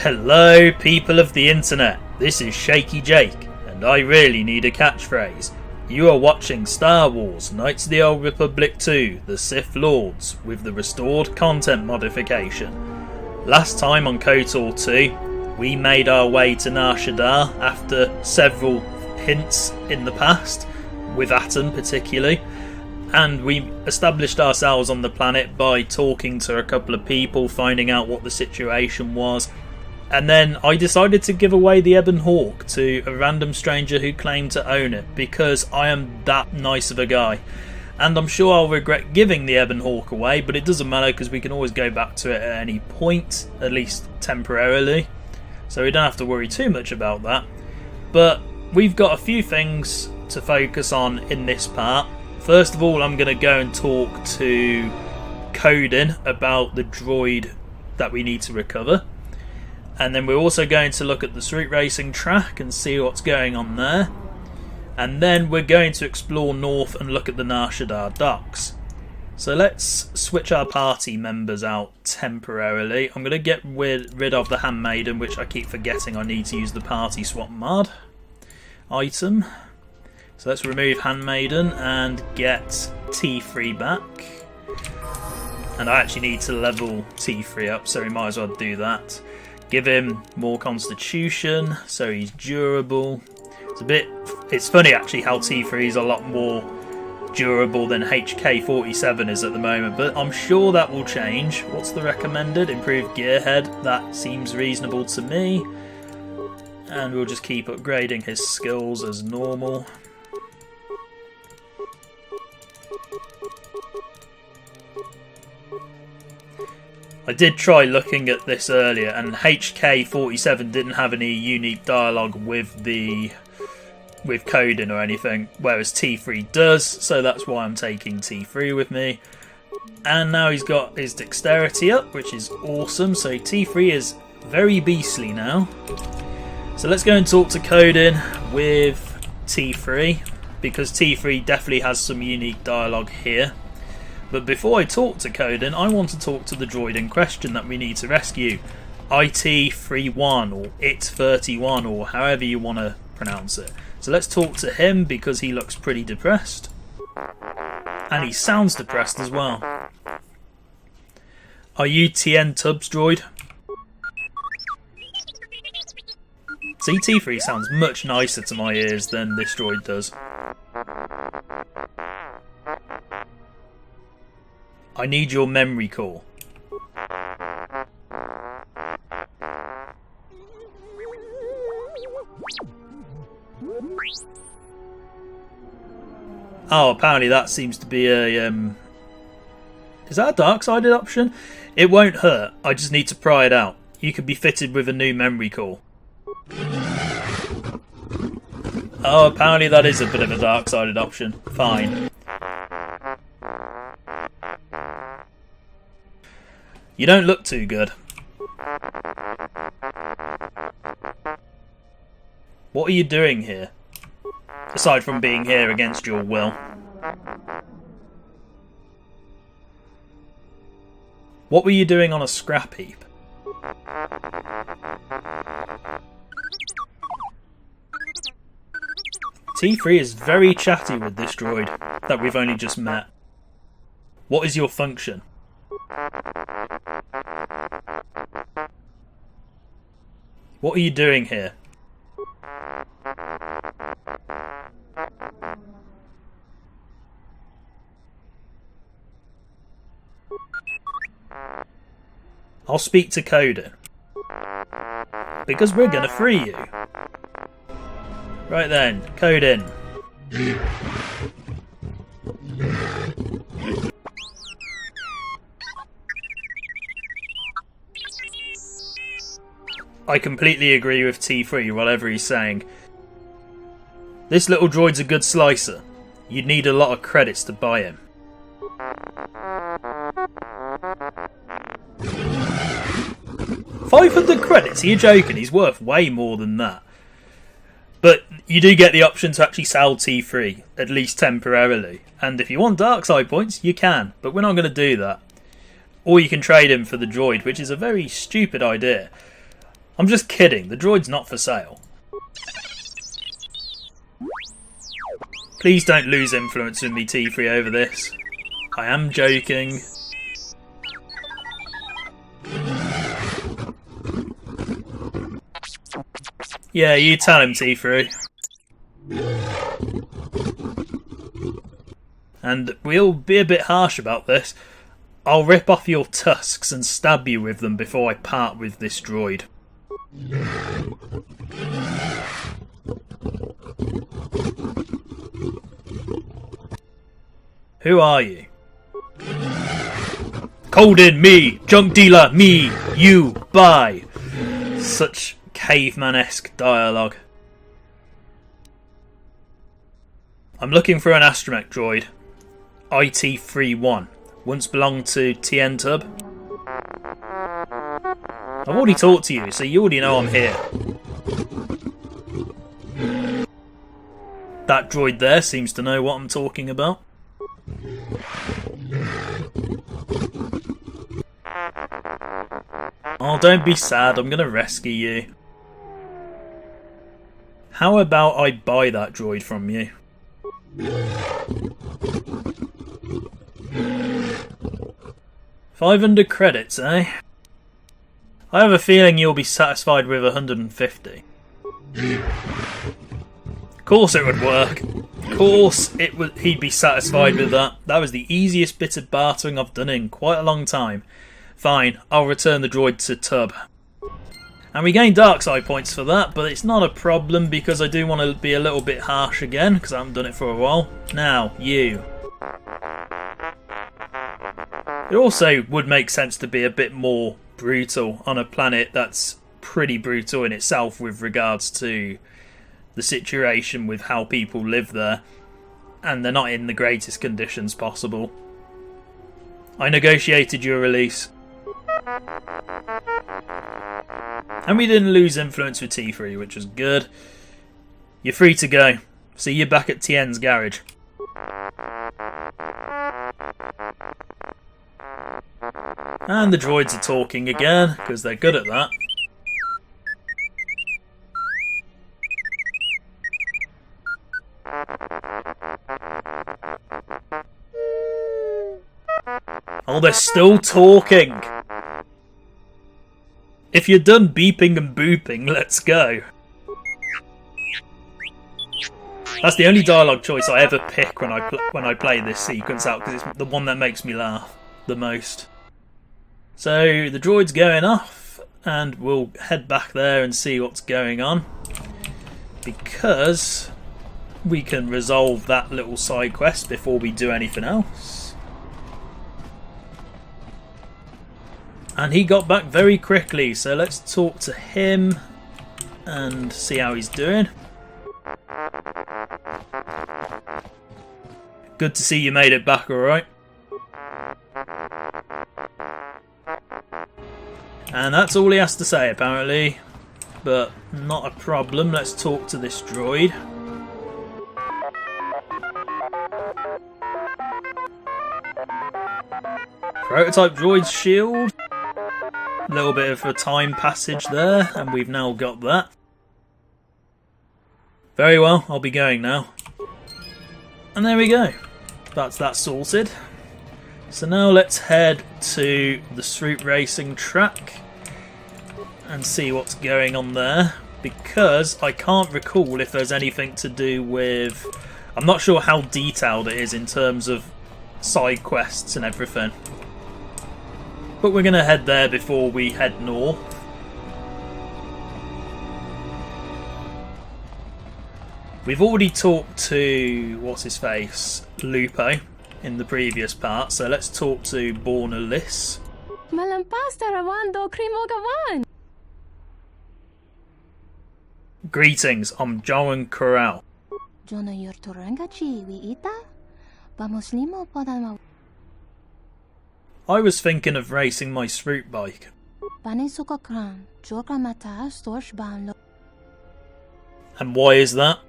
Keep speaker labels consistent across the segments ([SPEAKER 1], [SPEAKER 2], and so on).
[SPEAKER 1] Hello people of the internet, this is Shaky Jake, and I really need a catchphrase. You are watching Star Wars Knights of the Old Republic 2, The Sith Lords, with the restored content modification. Last time on KotOR 2, we made our way to Nar Shaddaa after several hints in the past, with Atom particularly, and we established ourselves on the planet by talking to a couple of people, finding out what the situation was. And then I decided to give away the Ebon Hawk to a random stranger who claimed to own it, because I am that nice of a guy. And I'm sure I'll regret giving the Ebon Hawk away, but it doesn't matter because we can always go back to it at any point, at least temporarily. So we don't have to worry too much about that. But we've got a few things to focus on in this part. First of all, I'm going to go and talk to Wheelin about the droid that we need to recover. And then we're also going to look at the street racing track and see what's going on there. And then we're going to explore north and look at the Nar Shaddaa docks. So let's switch our party members out temporarily. I'm going to get rid of the Handmaiden, which I keep forgetting I need to use the party swap mod item. So let's remove Handmaiden and get T3 back. And I actually need to level T3 up, so we might as well do that. Give him more constitution, so he's durable. It's funny actually how T3 is a lot more durable than HK47 is at the moment, but I'm sure that will change. What's the recommended? Improved gearhead, that seems reasonable to me. And we'll just keep upgrading his skills as normal. I did try looking at this earlier, and HK47 didn't have any unique dialogue with Wheelin or anything, whereas T3 does, so that's why I'm taking T3 with me. And now he's got his dexterity up, which is awesome, so T3 is very beastly now. So let's go and talk to Wheelin with T3, because T3 definitely has some unique dialogue here. But before I talk to Wheelin, I want to talk to the droid in question that we need to rescue. IT-31 or IT-31 or however you want to pronounce it. So let's talk to him because he looks pretty depressed. And he sounds depressed as well. Are you TN Tubbs droid? See, T3 sounds much nicer to my ears than this droid does. I need your memory core. Oh, apparently that seems to be a... Is that a dark-sided option? It won't hurt, I just need to pry it out. You could be fitted with a new memory core. Oh, apparently that is a bit of a dark-sided option. Fine. You don't look too good. What are you doing here? Aside from being here against your will. What were you doing on a scrap heap? T3 is very chatty with this droid that we've only just met. What is your function? What are you doing here? I'll speak to Wheelin. Because we're gonna free you. Right then, Wheelin. I completely agree with T3, whatever he's saying. This little droid's a good slicer. You'd need a lot of credits to buy him. $500 credits? Are you joking? He's worth way more than that. But you do get the option to actually sell T3, at least temporarily. And if you want dark side points, you can. But we're not going to do that. Or you can trade him for the droid, which is a very stupid idea. I'm just kidding, the droid's not for sale. Please don't lose influence with me, T3, over this. I am joking. Yeah, you tell him, T3. And we'll be a bit harsh about this. I'll rip off your tusks and stab you with them before I part with this droid. Who are you? Cold in me! Junk dealer! Me! You! Buy! Such caveman-esque dialogue. I'm looking for an astromech droid. IT-31. Once belonged to TN Tub. I've already talked to you, so you already know I'm here. That droid there seems to know what I'm talking about. Oh, don't be sad, I'm gonna rescue you. How about I buy that droid from you? 500 credits, eh? I have a feeling you'll be satisfied with 150. Of course it would work. Of course he'd be satisfied with that. That was the easiest bit of bartering I've done in quite a long time. Fine, I'll return the droid to Tub. And we gain dark side points for that, but it's not a problem because I do want to be a little bit harsh again because I haven't done it for a while. Now, you. It also would make sense to be a bit more brutal on a planet that's pretty brutal in itself with regards to the situation with how people live there, and they're not in the greatest conditions possible. I negotiated your release. And we didn't lose influence with T3, which was good. You're free to go. See you back at Tien's garage. And the droids are talking again, because they're good at that. Oh, they're still talking! If you're done beeping and booping, let's go. That's the only dialogue choice I ever pick when I play this sequence out, because it's the one that makes me laugh the most. So the droid's going off, and we'll head back there and see what's going on, because we can resolve that little side quest before we do anything else. And he got back very quickly, so let's talk to him and see how he's doing. Good to see you made it back alright. And that's all he has to say apparently, but not a problem. Let's talk to this droid. Prototype droid's shield. A little bit of a time passage there, and we've now got that. Very well, I'll be going now. And there we go. That's that sorted. So now let's head to the street racing track and see what's going on there, because I can't recall if there's anything to do with... I'm not sure how detailed it is in terms of side quests and everything. But we're going to head there before we head north. We've already talked to, what's his face, Lupo, in the previous part, so let's talk to Bornalis. Greetings, I'm Joan Corral. I was thinking of racing my street bike. And why is that?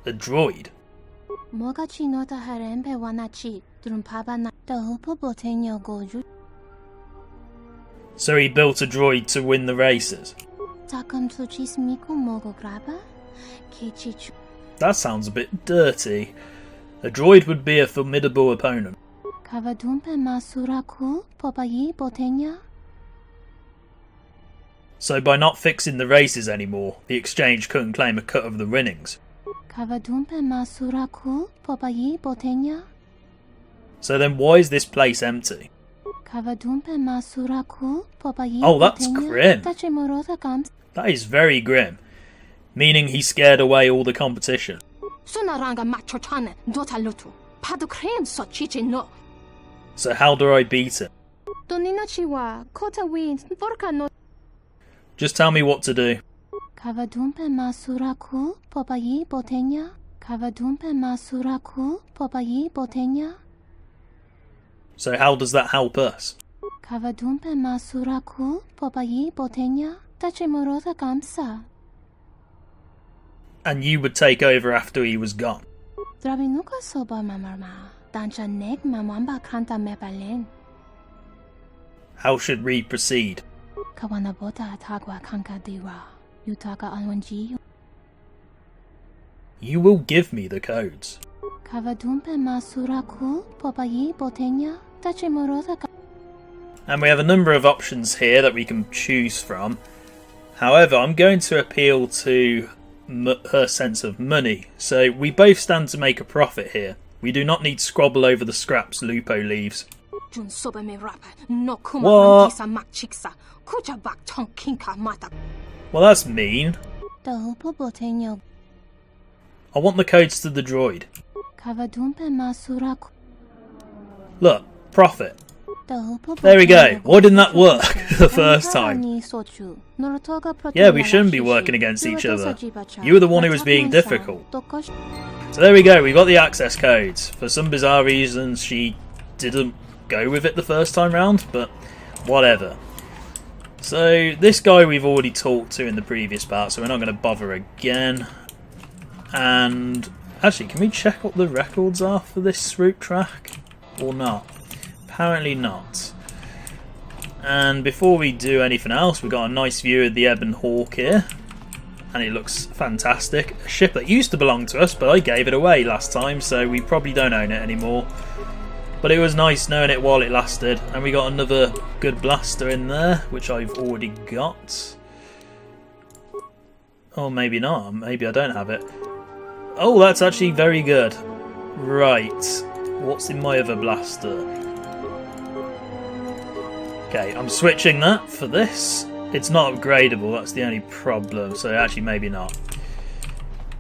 [SPEAKER 1] A droid? So he built a droid to win the races? That sounds a bit dirty. A droid would be a formidable opponent. So by not fixing the races anymore, the exchange couldn't claim a cut of the winnings. So then why is this place empty? Oh, that's grim. That is very grim. Meaning he scared away all the competition. So how do I beat him? Just tell me what to do. So how does that help us? And you would take over after he was gone? How should we proceed? You will give me the codes. And we have a number of options here that we can choose from. However, I'm going to appeal to her sense of money. So we both stand to make a profit here. We do not need to squabble over the scraps Lupo leaves. What? Well, that's mean. I want the codes to the droid. Look, profit. There we go. Why didn't that work the first time? Yeah, we shouldn't be working against each other. You were the one who was being difficult. So there we go, we got the access codes. For some bizarre reasons she didn't go with it the first time round, but whatever. So this guy we've already talked to in the previous part, so we're not going to bother again. And actually, can we check what the records are for this route track? Or not? Apparently not. And before we do anything else, we've got a nice view of the Ebon Hawk here. And it looks fantastic. A ship that used to belong to us, but I gave it away last time, so we probably don't own it anymore. But it was nice knowing it while it lasted. And we got another good blaster in there, which I've already got. Or maybe not. Maybe I don't have it. Oh, that's actually very good. Right. What's in my other blaster? Okay, I'm switching that for this. It's not upgradable, that's the only problem. So actually, maybe not.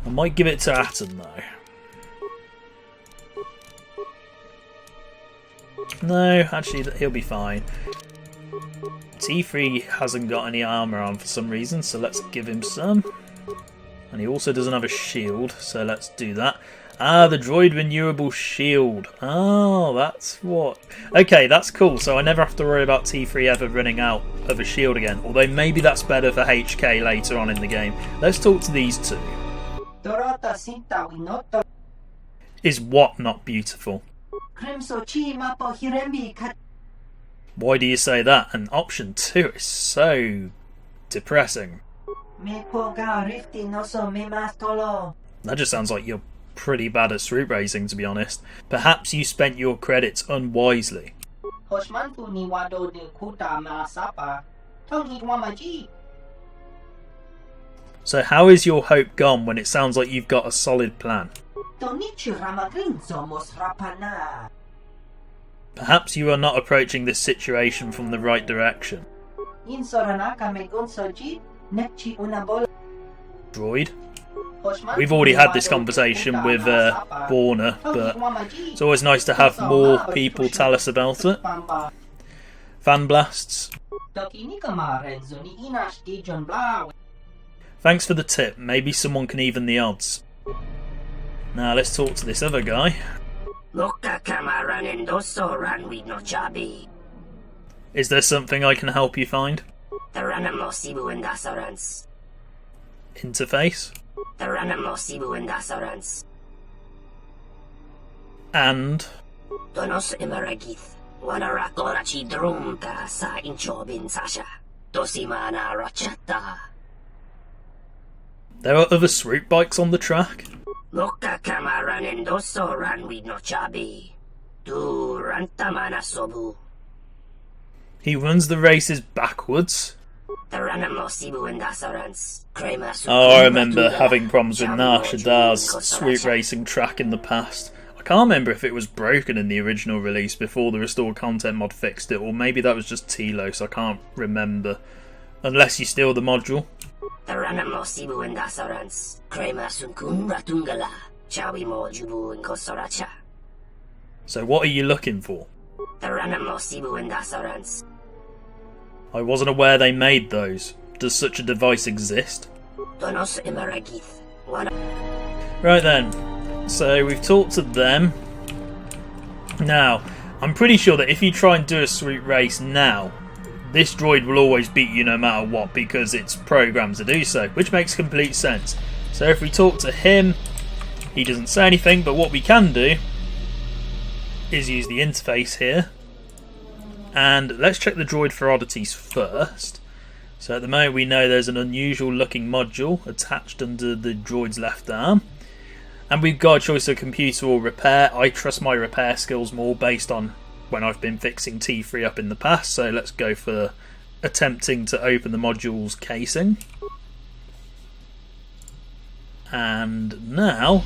[SPEAKER 1] I might give it to Atom, though. No, actually, he'll be fine. T3 hasn't got any armour on for some reason, so let's give him some. And he also doesn't have a shield, so let's do that. Ah, the droid renewable shield. Oh, that's what... Okay, that's cool, so I never have to worry about T3 ever running out of a shield again. Although maybe that's better for HK later on in the game. Let's talk to these two. Is what not beautiful? Why do you say that? And option 2 is so depressing. That just sounds like you're pretty bad at street racing, to be honest. Perhaps you spent your credits unwisely. So how is your hope gone when it sounds like you've got a solid plan? Perhaps you are not approaching this situation from the right direction. Droid? We've already had this conversation with Borna, but it's always nice to have more people tell us about it. Fan blasts. Thanks for the tip. Maybe someone can even the odds. Now let's talk to this other guy. Is there something I can help you find? Interface? And?
[SPEAKER 2] Wanarakorachi drumta sa inchobin sasha. Dosimana Rachata.
[SPEAKER 1] There are other swoop bikes on the track.
[SPEAKER 2] Loka kamaran endoso ran with no chabi. Du rantamana sobu.
[SPEAKER 1] He runs the races backwards.
[SPEAKER 2] The ranamosibu and dasarans.
[SPEAKER 1] Oh, I remember having problems with Nar Shaddaa's swoop racing track in the past. I can't remember if it was broken in the original release before the restored content mod fixed it, or maybe that was just Telos, I can't remember. Unless you steal the module.
[SPEAKER 2] The ranamosibu and dasarans. Krema sunkun ratungala. Chawi mojubu and kosoracha.
[SPEAKER 1] So what are you looking for?
[SPEAKER 2] The ranamosibu and dasarans.
[SPEAKER 1] I wasn't aware they made those. Does such a device exist?
[SPEAKER 2] Right
[SPEAKER 1] then, so we've talked to them. Now, I'm pretty sure that if you try and do a swoop race now, this droid will always beat you no matter what because it's programmed to do so, which makes complete sense. So if we talk to him, he doesn't say anything, but what we can do is use the interface here. And let's check the droid for oddities first. So at the moment we know there's an unusual looking module attached under the droid's left arm. And we've got a choice of computer or repair. I trust my repair skills more based on when I've been fixing T3 up in the past. So let's go for attempting to open the module's casing. And now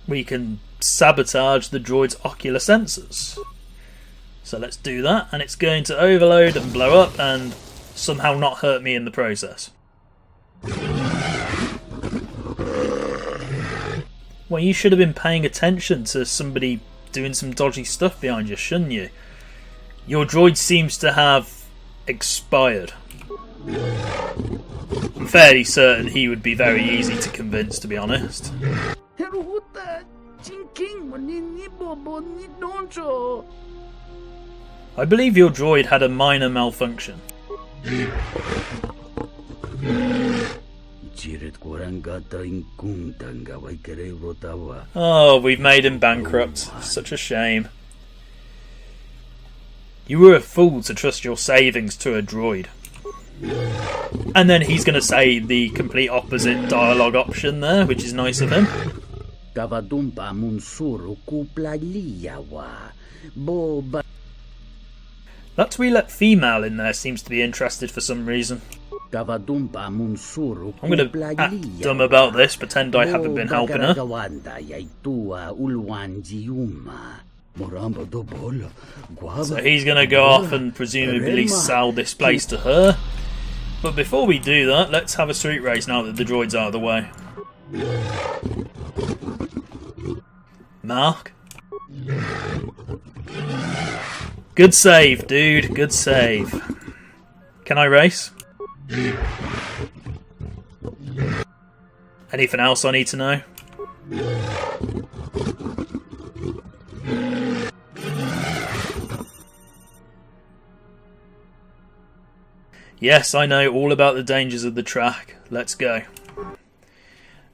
[SPEAKER 1] we can sabotage the droid's ocular sensors. So let's do that, and it's going to overload and blow up and somehow not hurt me in the process. Well, you should have been paying attention to somebody doing some dodgy stuff behind you, shouldn't you? Your droid seems to have expired. I'm fairly certain he would be very easy to convince, to be honest. I believe your droid had a minor malfunction. Oh, we've made him bankrupt. Such a shame. You were a fool to trust your savings to a droid. And then he's going to say the complete opposite dialogue option there, which is nice of him. That Twi'lek female in there seems to be interested for some reason. I'm going to act dumb about this, pretend I haven't been helping her. So he's going to go off and presumably sell this place to her. But before we do that, let's have a street race now that the droid's out of the way. Mark? Good save, dude. Good save. Can I race? Anything else I need to know? Yes, I know all about the dangers of the track. Let's go.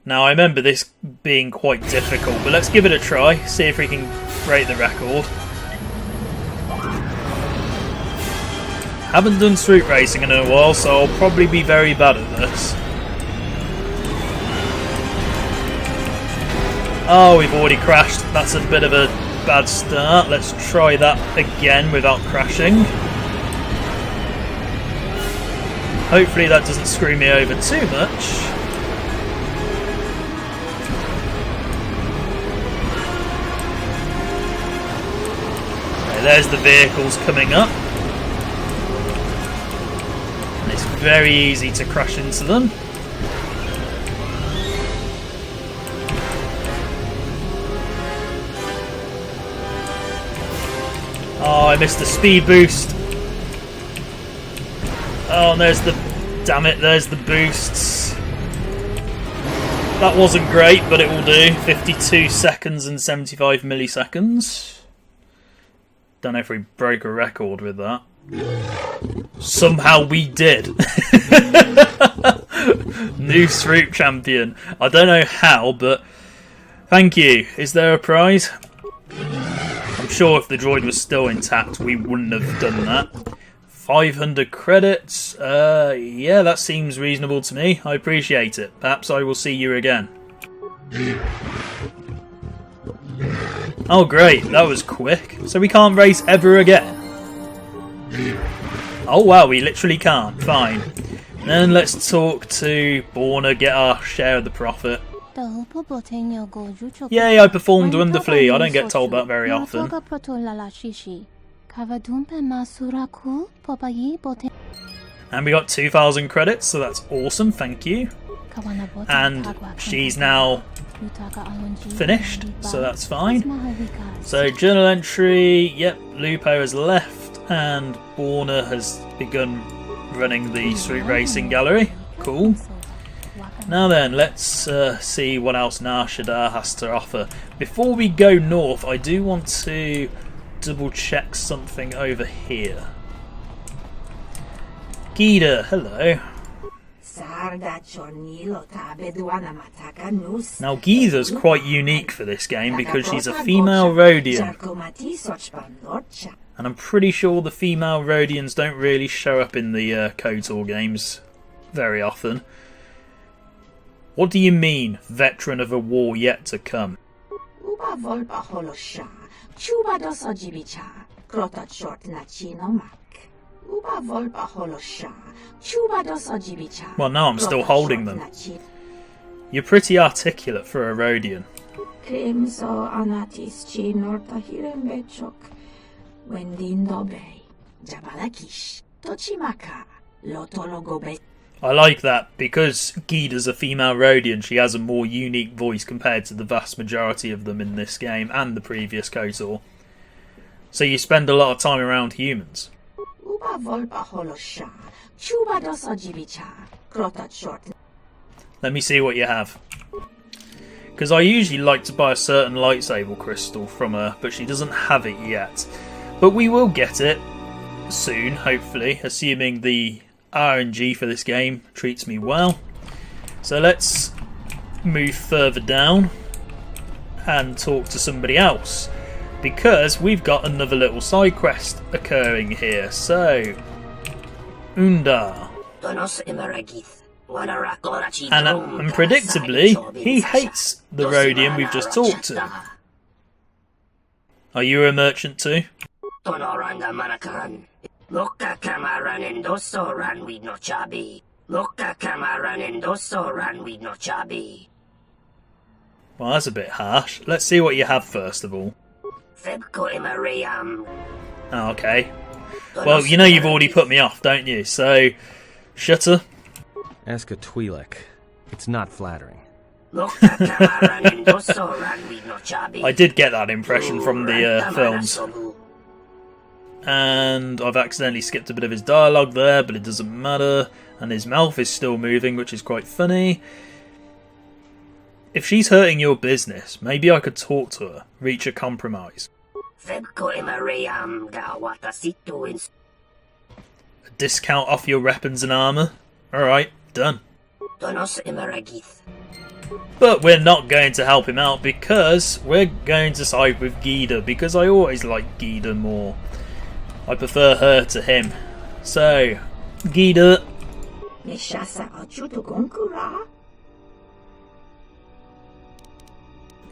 [SPEAKER 1] Now, I remember this being quite difficult, but let's give it a try. See if we can break the record. Haven't done swoop racing in a while, so I'll probably be very bad at this. Oh, we've already crashed. That's a bit of a bad start. Let's try that again without crashing. Hopefully that doesn't screw me over too much. Okay, there's the vehicles coming up. And it's very easy to crash into them. Oh, I missed the speed boost. Oh, and there's the... Damn it, there's the boosts. That wasn't great, but it will do. 52 seconds and 75 milliseconds. Don't know if we broke a record with that. Somehow we did. New swoop champion. I don't know how, but thank you. Is there a prize? I'm sure if the droid was still intact, we wouldn't have done that. 500 credits. Yeah, that seems reasonable to me. I appreciate it. Perhaps I will see you again. Oh great, that was quick. So we can't race ever again. Oh wow, we literally can't. Fine. Then let's talk to Borna, get our share of the profit. Yay, I performed wonderfully. I don't get told that very often. And we got 2,000 credits, so that's awesome, thank you. And she's now finished, so that's fine. So journal entry, yep, Lupo has left, and Borna has begun running the street racing gallery. Cool. Now then, let's see what else Nar Shaddaa has to offer. Before we go north, I do want to double check something over here. Gita, hello. Now Gita's quite unique for this game because she's a female Rodian. And I'm pretty sure the female Rodians don't really show up in the KotOR games very often. What do you mean, veteran of a war yet to come? Well, now I'm still holding them. You're pretty articulate for a Rodian. I like that, because Gita's a female Rodian, she has a more unique voice compared to the vast majority of them in this game and the previous KotOR. So you spend a lot of time around humans. Let me see what you have. Because I usually like to buy a certain lightsaber crystal from her, but she doesn't have it yet. But we will get it soon, hopefully, assuming the RNG for this game treats me well. So let's move further down and talk to somebody else, because we've got another little side quest occurring here. So Undar, and unpredictably he hates the Rodian we've just talked to. Are you a merchant too? Well, that's a bit harsh. Let's see what you have first of all. Oh, okay. Well, you know you've already put me off, don't you? So, Shutter.
[SPEAKER 3] Ask a Twi'lek. It's not flattering.
[SPEAKER 1] I did get that impression from the films. And I've accidentally skipped a bit of his dialogue there, but it doesn't matter. And his mouth is still moving, which is quite funny. If she's hurting your business, maybe I could talk to her, reach a compromise. A discount off your weapons and armour? Alright, done. But we're not going to help him out because we're going to side with Gita, because I always like Gita more. I prefer her to him. So, Gita.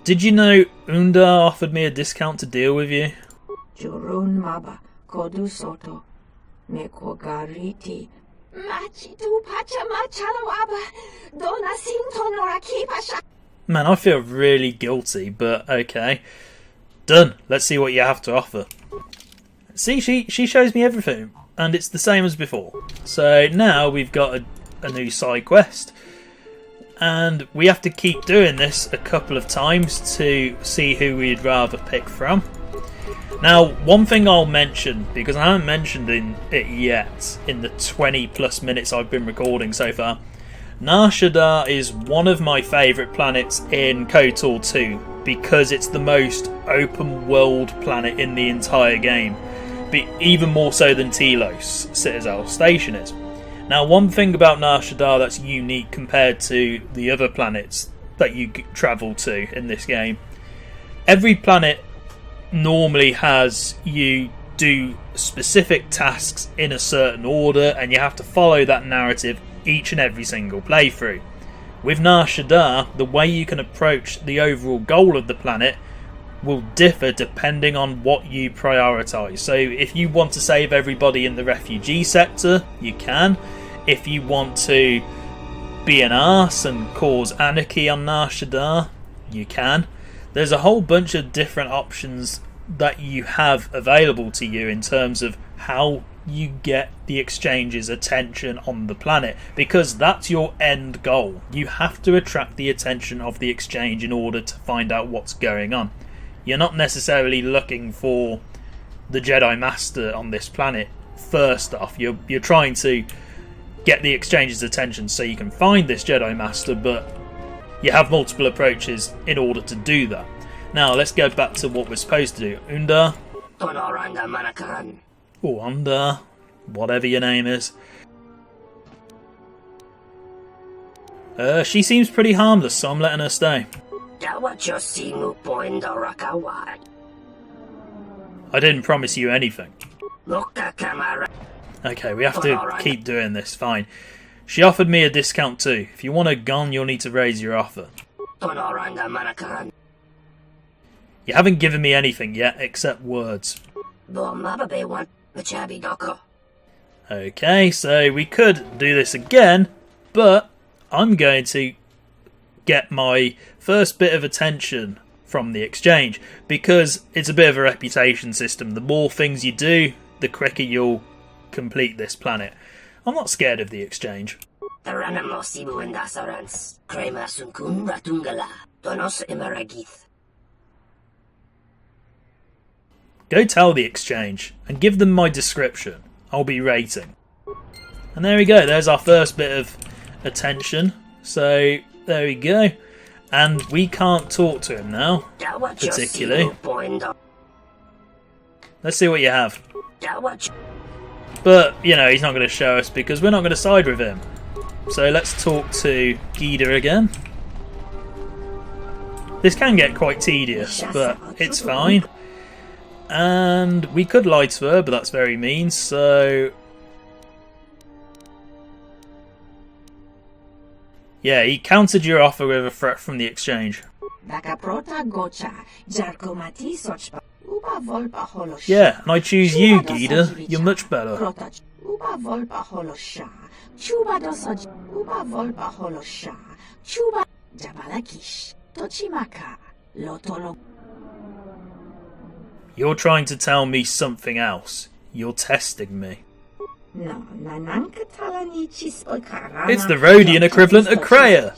[SPEAKER 1] Did you know Undar offered me a discount to deal with you? Man, I feel really guilty, but okay. Done. Let's see what you have to offer. See, she shows me everything, and it's the same as before. So now we've got a new side quest, and we have to keep doing this a couple of times to see who we'd rather pick from. Now, one thing I'll mention, because I haven't mentioned it yet in the 20 plus minutes I've been recording so far, Nar Shaddaa is one of my favourite planets in KotOR 2 because it's the most open world planet in the entire game, but even more so than Telos Citadel Station is. Now, one thing about Nar Shaddaa that's unique compared to the other planets that you travel to in this game, every planet normally has you do specific tasks in a certain order, and you have to follow that narrative each and every single playthrough. With Nar Shaddaa, the way you can approach the overall goal of the planet will differ depending on what you prioritise. So if you want to save everybody in the refugee sector, you can. If you want to be an arse and cause anarchy on Nar Shaddaa, you can. There's a whole bunch of different options that you have available to you in terms of how you get the exchange's attention on the planet, because that's your end goal. You have to attract the attention of the exchange in order to find out what's going on. You're not necessarily looking for the Jedi Master on this planet first off. You're trying to get the exchange's attention so you can find this Jedi Master, but you have multiple approaches in order to do that. Now let's go back to what we're supposed to do. Undar, or Undar, whatever your name is. She seems pretty harmless, so I'm letting her stay. I didn't promise you anything. Okay, we have to keep doing this, fine. She offered me a discount too. If you want her gone, you'll need to raise your offer. You haven't given me anything yet, except words. Okay, so we could do this again, but I'm going to get my first bit of attention from the exchange, because it's a bit of a reputation system. The more things you do, the quicker you'll complete this planet. I'm not scared of the exchange. Go tell the exchange and give them my description. I'll be rating. And there we go, there's our first bit of attention. So there we go. And we can't talk to him now, particularly. Let's see what you have. But, you know, he's not going to show us because we're not going to side with him. So let's talk to Gida again. This can get quite tedious, but it's fine. And we could lie to her, but that's very mean, so... Yeah, he countered your offer with a threat from the exchange. Yeah, and I choose you, Gida. You're much better. You're trying to tell me something else. You're testing me. It's the Rhodian equivalent of Kreia.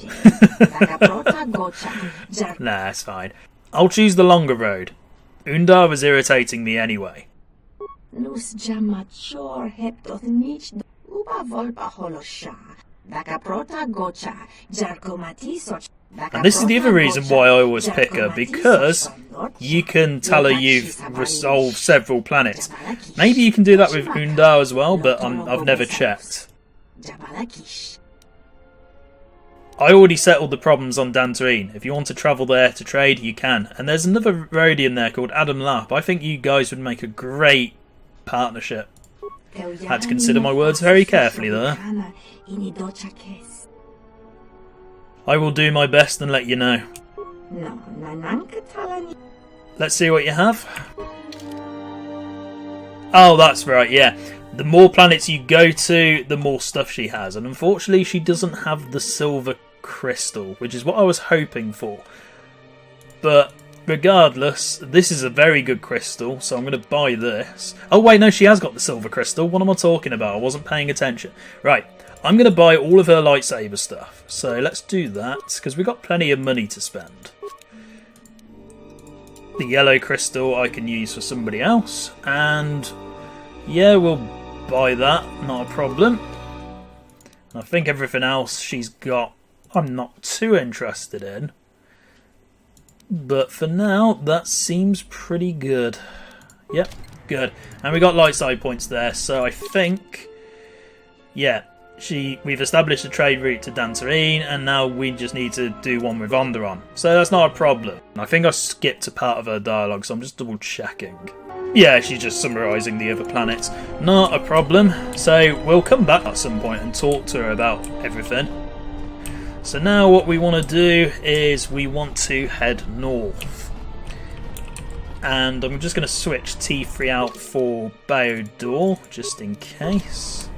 [SPEAKER 1] Nah, it's fine. I'll choose the longer road. Undar was irritating me anyway. And this is the other reason why I always pick her, because you can tell her you've resolved several planets. Maybe you can do that with Undar as well, but I've never checked. I already settled the problems on Dantooine. If you want to travel there to trade, you can. And there's another Rhodian there called Adam Lap. I think you guys would make a great partnership. Had to consider my words very carefully there. I will do my best and let you know. Let's see what you have. Oh, that's right, yeah. The more planets you go to, the more stuff she has. And unfortunately, she doesn't have the silver crystal, which is what I was hoping for. But regardless, this is a very good crystal, so I'm going to buy this. Oh wait, no, she has got the silver crystal. What am I talking about? I wasn't paying attention. Right, I'm going to buy all of her lightsaber stuff. So let's do that, because we've got plenty of money to spend. The yellow crystal I can use for somebody else. And yeah, we'll buy that, not a problem. I think everything else she's got I'm not too interested in. But for now, that seems pretty good. Yep, good. And we got light side points there, so I think... yeah, we've established a trade route to Dantooine, and now we just need to do one with Onderon. So that's not a problem. I think I skipped a part of her dialogue, so I'm just double checking. Yeah, she's just summarising the other planets. Not a problem. So we'll come back at some point and talk to her about everything. So now what we want to do is we want to head north. And I'm just going to switch T3 out for KotOR, just in case.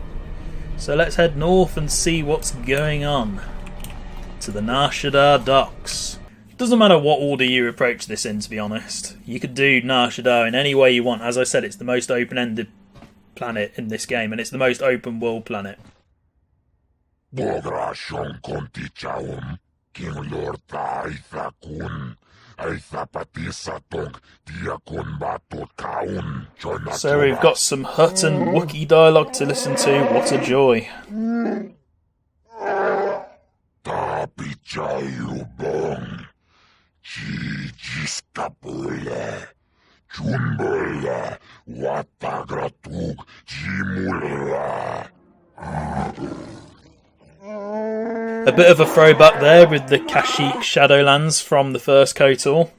[SPEAKER 1] So let's head north and see what's going on. To the Nar Shaddaa docks. Doesn't matter what order you approach this in, to be honest. You could do Nar Shaddaa in any way you want. As I said, it's the most open-ended planet in this game, and it's the most open world planet. So we've got some Hutt and Wookiee dialogue to listen to. What a joy. A bit of a throwback there with the Kashyyyk Shadowlands from the first KotOR.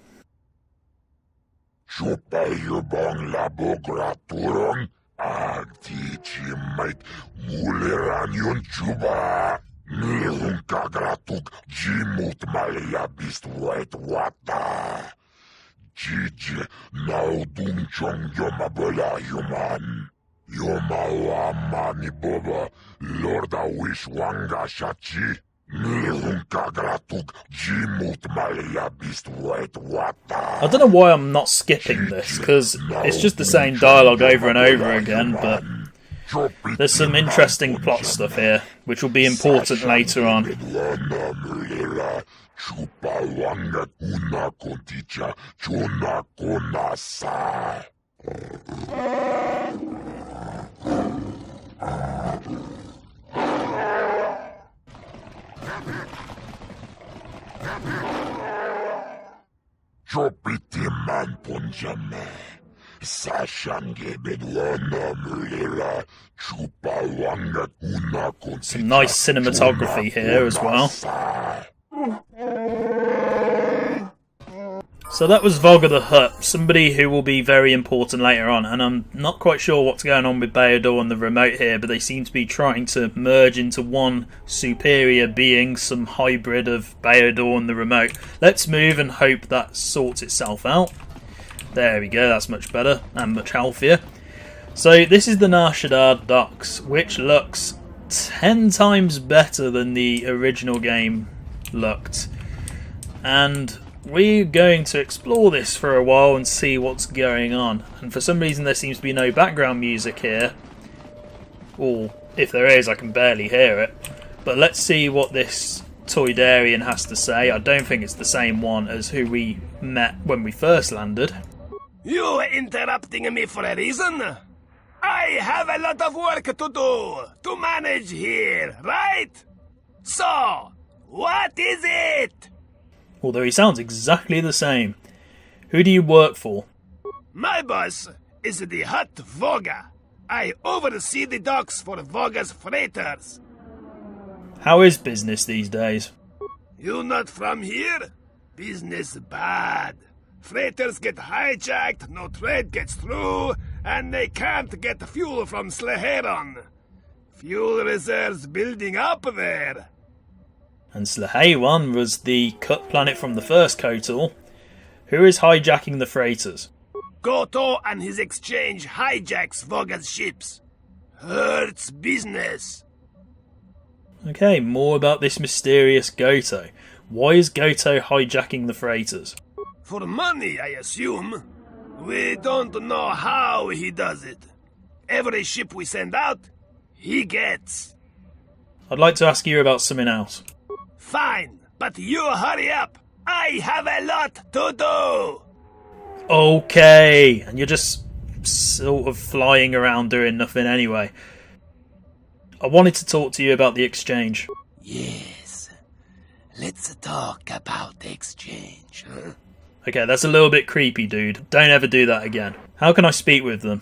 [SPEAKER 1] I don't know why I'm not skipping this, because it's just the same dialogue over and over again, but there's some interesting plot stuff here, which will be important later on. Some nice cinematography here as well. So that was Vogga the Hutt, somebody who will be very important later on, and I'm not quite sure what's going on with KotOR and the remote here, but they seem to be trying to merge into one superior being, some hybrid of KotOR and the remote. Let's move and hope that sorts itself out. There we go, that's much better and much healthier. So this is the Nar Shaddaa docks, which looks 10 times better than the original game looked. And we're going to explore this for a while and see what's going on. And for some reason there seems to be no background music here. Or if there is, I can barely hear it. But let's see what this Toydarian has to say. I don't think it's the same one as who we met when we first landed.
[SPEAKER 4] You interrupting me for a reason? I have a lot of work to do, to manage here, right? So, what is it?
[SPEAKER 1] Although he sounds exactly the same. Who do you work for?
[SPEAKER 4] My boss is the Hutt Vogga. I oversee the docks for Vogga's freighters.
[SPEAKER 1] How is business these days?
[SPEAKER 4] You not from here? Business bad. Freighters get hijacked, no trade gets through, and they can't get fuel from Sleheron. Fuel reserves building up there.
[SPEAKER 1] And Sleheron was the cut planet from the first KotOR. Who is hijacking the freighters?
[SPEAKER 4] KotOR and his exchange hijacks Vogga's ships. Hurts business.
[SPEAKER 1] Okay, more about this mysterious Goto. Why is Goto hijacking the freighters?
[SPEAKER 4] For money, I assume. We don't know how he does it. Every ship we send out, he gets.
[SPEAKER 1] I'd like to ask you about something else.
[SPEAKER 4] Fine, but you hurry up. I have a lot to do.
[SPEAKER 1] Okay, and you're just sort of flying around doing nothing anyway. I wanted to talk to you about the exchange.
[SPEAKER 4] Yes, let's talk about the exchange, huh?
[SPEAKER 1] Okay, that's a little bit creepy, dude. Don't ever do that again. How can I speak with them?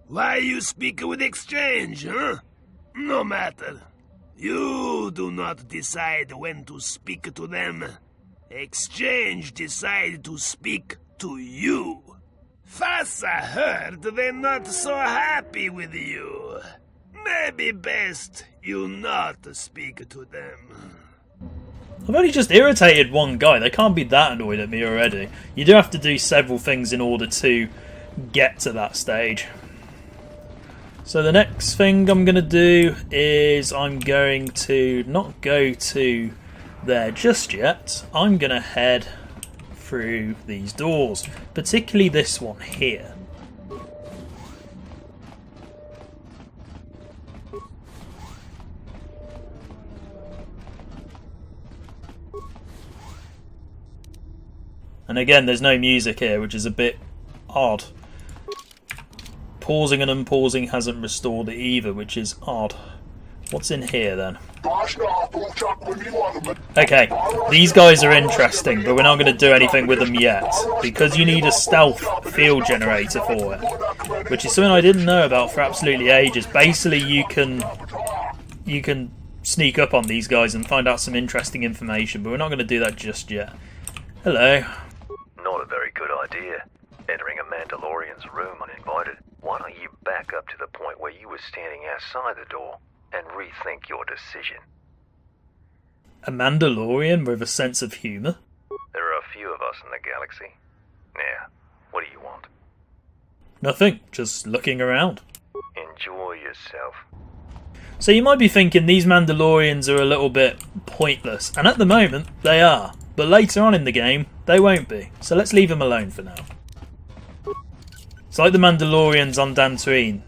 [SPEAKER 4] Why you speak with exchange, huh? No matter. You do not decide when to speak to them. Exchange decide to speak to you. Fassa heard they're not so happy with you. Maybe best you not speak to them.
[SPEAKER 1] I've only just irritated one guy. They can't be that annoyed at me already. You do have to do several things in order to get to that stage. So the next thing I'm going to do is I'm going to not go to there just yet. I'm going to head through these doors, particularly this one here. And again, there's no music here, which is a bit odd. Pausing and unpausing hasn't restored it either, which is odd. What's in here then? Okay, these guys are interesting, but we're not going to do anything with them yet, because you need a stealth field generator for it, which is something I didn't know about for absolutely ages. Basically, you can sneak up on these guys and find out some interesting information, but we're not going to do that just yet. Hello.
[SPEAKER 5] Not a very good idea, entering a Mandalorian's room uninvited. Why don't you back up to the point where you were standing outside the door and rethink your decision?
[SPEAKER 1] A Mandalorian with a sense of humour?
[SPEAKER 5] There are a few of us in the galaxy. Yeah, what do you want?
[SPEAKER 1] Nothing, just looking around.
[SPEAKER 5] Enjoy yourself.
[SPEAKER 1] So you might be thinking these Mandalorians are a little bit pointless, and at the moment they are, but later on in the game they won't be, so let's leave them alone for now. It's like the Mandalorians on Dantooine.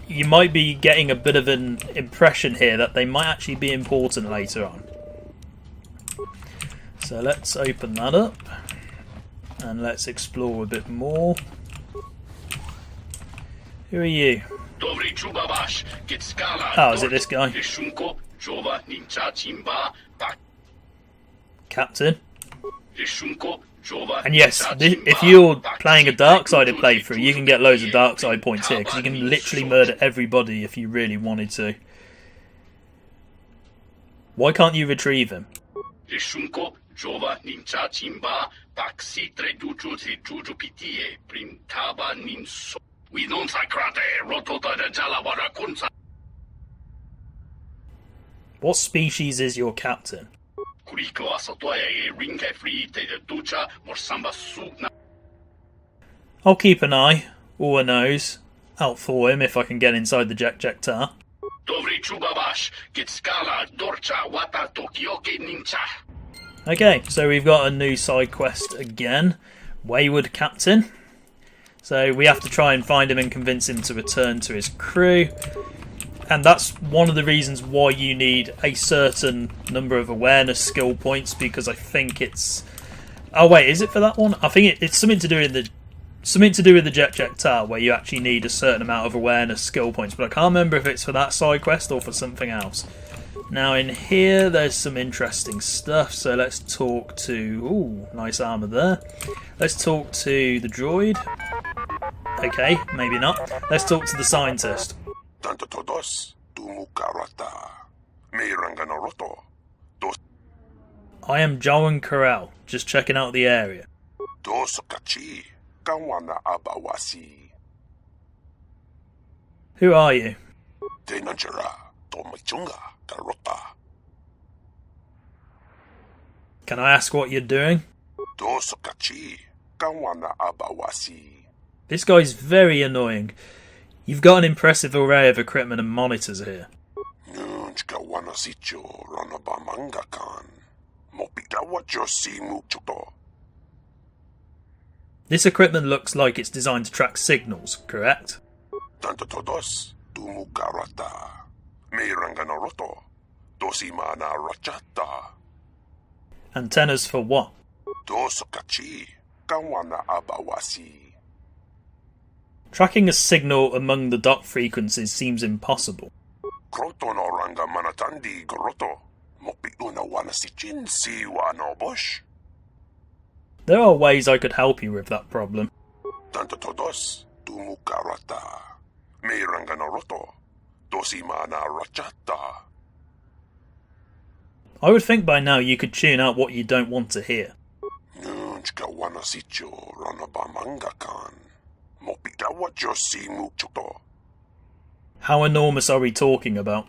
[SPEAKER 1] You might be getting a bit of an impression here that they might actually be important later on. So let's open that up and let's explore a bit more. Who are you? Oh, is it this guy? Captain? And yes, if you're playing a dark-sided playthrough, you can get loads of dark side points here, because you can literally murder everybody if you really wanted to. Why can't you retrieve him? What species is your captain? I'll keep an eye, or a nose, out for him if I can get inside the Jekjektar. Okay, so we've got a new side quest again. Wayward Captain. So we have to try and find him and convince him to return to his crew. And that's one of the reasons why you need a certain number of awareness skill points, because I think it's... Oh wait, is it for that one? I think it's something to do with the Jekjektar, where you actually need a certain amount of awareness skill points, but I can't remember if it's for that side quest or for something else. Now in here there's some interesting stuff, so let's talk to... Ooh, nice armour there. Let's talk to the droid. Okay, maybe not. Let's talk to the scientist. I am Joan Carell, just checking out the area. Who are you? Can I ask what you're doing? This guy's very annoying. You've got an impressive array of equipment and monitors here. This equipment looks like it's designed to track signals, correct? Antennas for what? Tracking a signal among the dot frequencies seems impossible. There are ways I could help you with that problem. I would think by now you could tune out what you don't want to hear. How enormous are we talking about?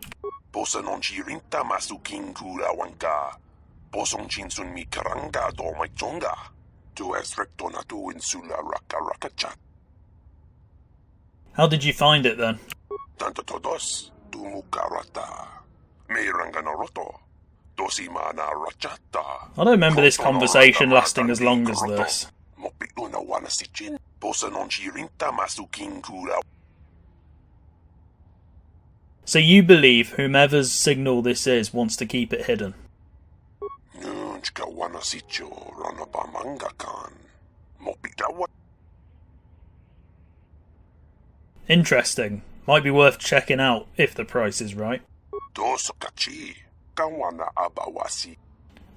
[SPEAKER 1] How did you find it then? I don't remember this conversation lasting as long as this. So you believe whomever's signal this is wants to keep it hidden? Interesting. Might be worth checking out if the price is right.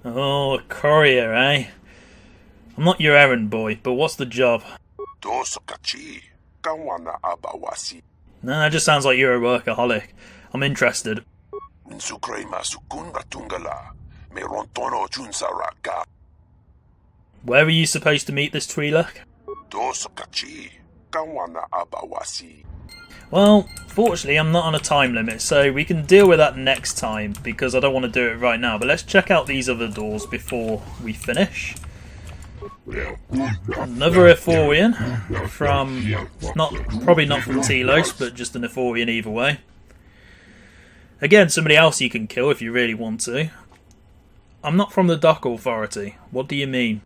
[SPEAKER 1] Oh, a courier, eh? I'm not your errand boy, but what's the job? No, that just sounds like you're a workaholic. I'm interested. Where are you supposed to meet this Twi'lek? Well, fortunately I'm not on a time limit, so we can deal with that next time, because I don't want to do it right now. But let's check out these other doors before we finish. Another Ithorian from, probably not from Telos, but just an Ithorian either way. Again, somebody else you can kill if you really want to. I'm not from the Dock Authority. What do you mean?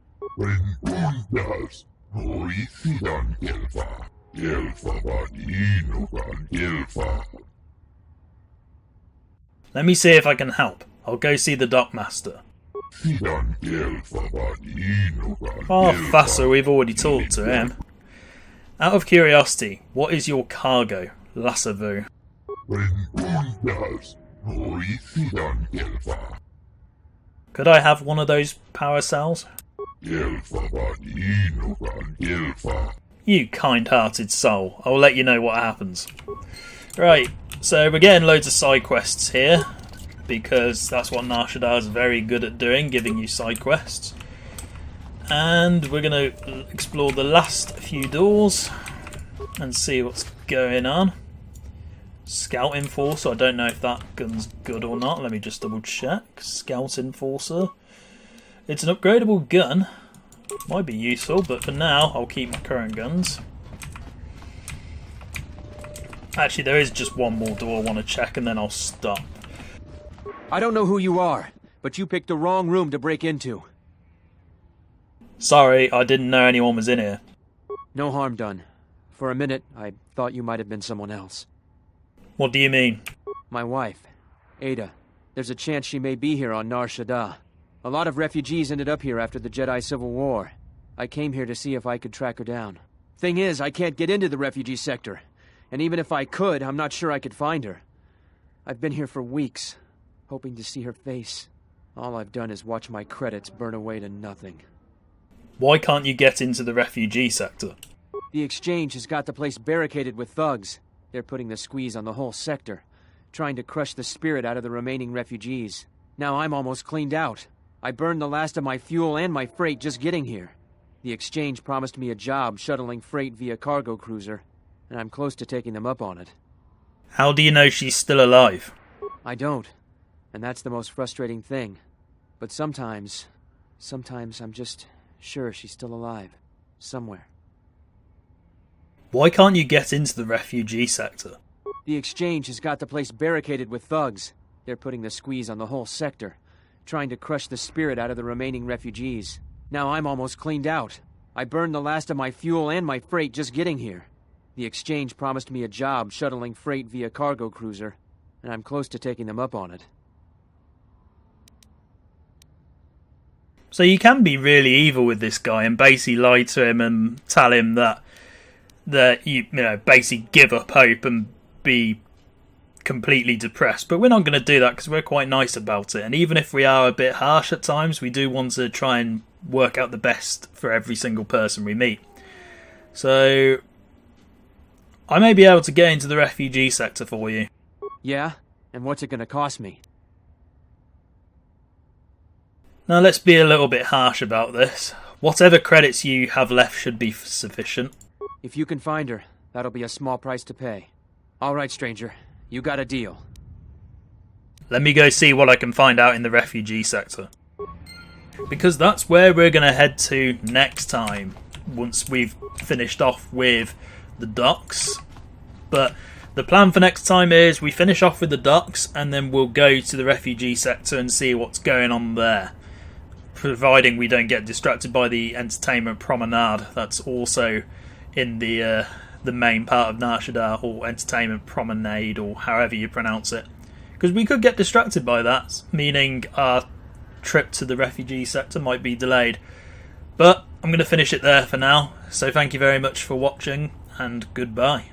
[SPEAKER 1] Let me see if I can help. I'll go see the Dockmaster. Oh, Fassa, we've already talked to him. Out of curiosity, what is your cargo, Lassavu? Could I have one of those power cells? You kind-hearted soul. I'll let you know what happens. Right, so we're getting loads of side quests here, because that's what Nar Shaddaa is very good at doing, giving you side quests. And we're going to explore the last few doors and see what's going on. Scout Enforcer, I don't know if that gun's good or not. Let me just double check. Scout Enforcer. It's an upgradable gun. Might be useful, but for now I'll keep my current guns. Actually, there is just one more door I want to check and then I'll stop.
[SPEAKER 6] I don't know who you are, but you picked the wrong room to break into.
[SPEAKER 1] Sorry, I didn't know anyone was in here.
[SPEAKER 6] No harm done. For a minute, I thought you might have been someone else.
[SPEAKER 1] What do you mean?
[SPEAKER 6] My wife, Ada. There's a chance she may be here on Nar Shaddaa. A lot of refugees ended up here after the Jedi Civil War. I came here to see if I could track her down. Thing is, I can't get into the refugee sector. And even if I could, I'm not sure I could find her. I've been here for weeks, hoping to see her face. All I've done is watch my credits burn away to nothing.
[SPEAKER 1] Why can't you get into the refugee sector?
[SPEAKER 6] The exchange has got the place barricaded with thugs. They're putting the squeeze on the whole sector, trying to crush the spirit out of the remaining refugees. Now I'm almost cleaned out. I burned the last of my fuel and my freight just getting here. The exchange promised me a job shuttling freight via cargo cruiser, and I'm close to taking them up on it.
[SPEAKER 1] How do you know she's still alive?
[SPEAKER 6] I don't, and that's the most frustrating thing. But sometimes I'm just sure she's still alive, somewhere.
[SPEAKER 1] Why can't you get into the refugee sector?
[SPEAKER 6] The exchange has got the place barricaded with thugs. They're putting the squeeze on the whole sector, trying to crush the spirit out of the remaining refugees. Now I'm almost cleaned out. I burned the last of my fuel and my freight just getting here. The exchange promised me a job shuttling freight via cargo cruiser, and I'm close to taking them up on it.
[SPEAKER 1] So you can be really evil with this guy and basically lie to him and tell him that you basically give up hope and be completely depressed. But we're not going to do that because we're quite nice about it. And even if we are a bit harsh at times, we do want to try and work out the best for every single person we meet. So I may be able to get into the refugee sector for you.
[SPEAKER 6] Yeah? And what's it going to cost me?
[SPEAKER 1] Now let's be a little bit harsh about this. Whatever credits you have left should be sufficient.
[SPEAKER 6] If you can find her, that'll be a small price to pay. Alright, stranger. You got a deal.
[SPEAKER 1] Let me go see what I can find out in the refugee sector. Because that's where we're going to head to next time, once we've finished off with the docks. But the plan for next time is we finish off with the docks and then we'll go to the refugee sector and see what's going on there. Providing we don't get distracted by the entertainment promenade that's also in the main part of Nar Shaddaa, or entertainment promenade, or however you pronounce it. Because we could get distracted by that, meaning our trip to the refugee sector might be delayed. But I'm going to finish it there for now, so thank you very much for watching, and goodbye.